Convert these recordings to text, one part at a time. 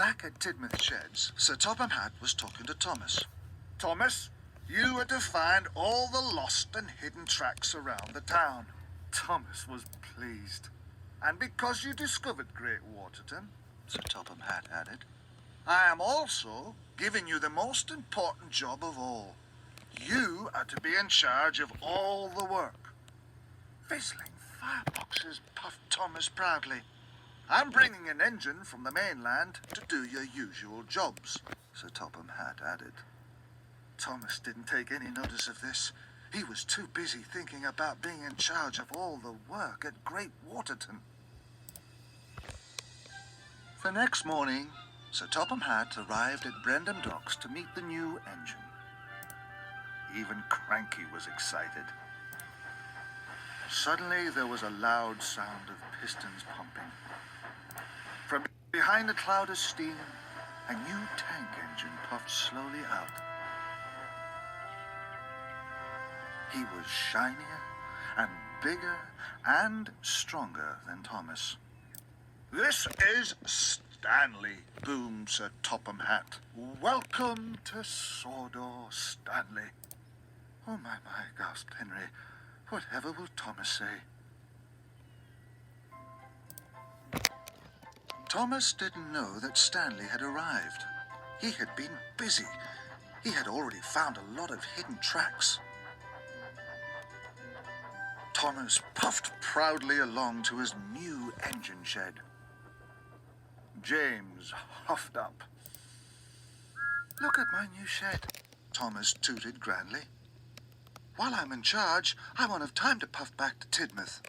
Back at Tidmouth Sheds, Sir Topham Hatt was talking to Thomas. Thomas, you are to find all the lost and hidden tracks around the town. Thomas was pleased. And because you discovered Great Waterton, Sir Topham Hatt added, I am also giving you the most important job of all. You are to be in charge of all the work. Fizzling fireboxes, puffed Thomas proudly. I'm bringing an engine from the mainland to do your usual jobs, Sir Topham Hatt added. Thomas didn't take any notice of this. He was too busy thinking about being in charge of all the work at Great Waterton. The next morning, Sir Topham Hatt arrived at Brendam Docks to meet the new engine. Even Cranky was excited. Suddenly, there was a loud sound of pistons pumping. From behind a cloud of steam, a new tank engine puffed slowly out. He was shinier and bigger and stronger than Thomas. This is Stanley, boomed Sir Topham Hatt. Welcome to Sawdor, Stanley. Oh, my, gasped Henry. Whatever will Thomas say? Thomas didn't know that Stanley had arrived. He had been busy. He had already found a lot of hidden tracks. Thomas puffed proudly along to his new engine shed. James huffed up. Look at my new shed, Thomas tooted grandly. While I'm in charge, I won't have time to puff back to Tidmouth.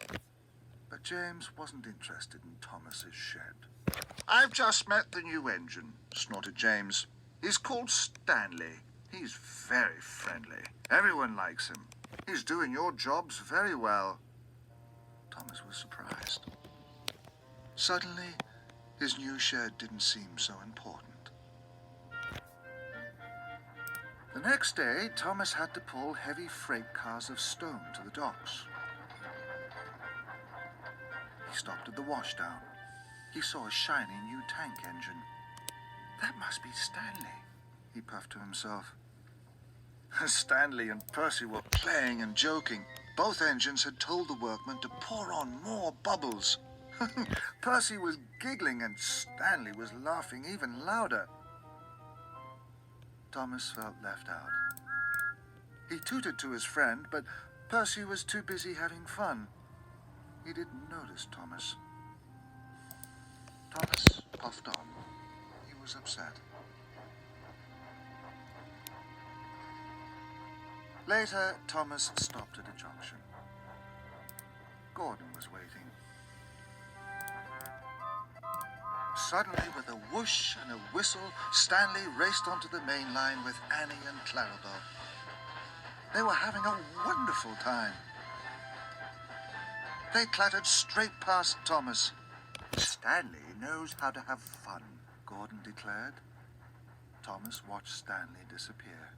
But James wasn't interested in Thomas's shed. I've just met the new engine, snorted James. He's called Stanley. He's very friendly. Everyone likes him. He's doing your jobs very well. Thomas was surprised. Suddenly, his new shed didn't seem so important. The next day, Thomas had to pull heavy freight cars of stone to the docks. He stopped at the washdown. He saw a shiny new tank engine. That must be Stanley, he puffed to himself. Stanley and Percy were playing and joking. Both engines had told the workmen to pour on more bubbles. Percy was giggling and Stanley was laughing even louder. Thomas felt left out. He tooted to his friend, but Percy was too busy having fun. He didn't notice Thomas. Thomas puffed on. He was upset. Later, Thomas stopped at a junction. Gordon was waiting. Suddenly, with a whoosh and a whistle, Stanley raced onto the main line with Annie and Clarabel. They were having a wonderful time. They clattered straight past Thomas. Stanley knows how to have fun, Gordon declared. Thomas watched Stanley disappear.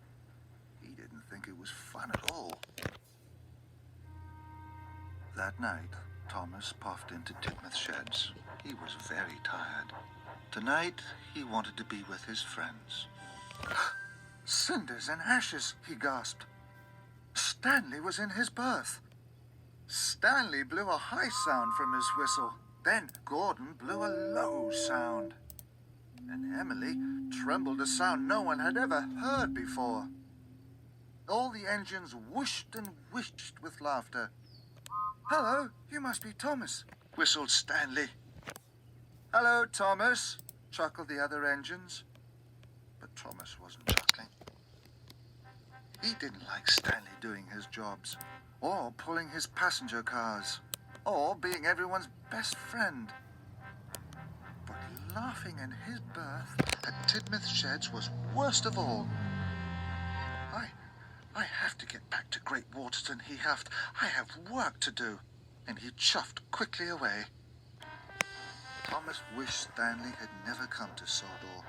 He didn't think it was fun at all. That night, Thomas puffed into Tidmouth Sheds. He was very tired. Tonight, he wanted to be with his friends. Cinders and ashes, he gasped. Stanley was in his berth. Stanley blew a high sound from his whistle. Then Gordon blew a low sound. And Emily trembled a sound no one had ever heard before. All the engines whooshed and whished with laughter. Hello, you must be Thomas, whistled Stanley. Hello, Thomas, chuckled the other engines. But Thomas wasn't chuckling. He didn't like Stanley doing his jobs, or pulling his passenger cars, or being everyone's best friend. But laughing in his berth at Tidmouth Sheds was worst of all. I have to get back to Great Waterton, he huffed. I have work to do. And he chuffed quickly away. Thomas wished Stanley had never come to Sawdor.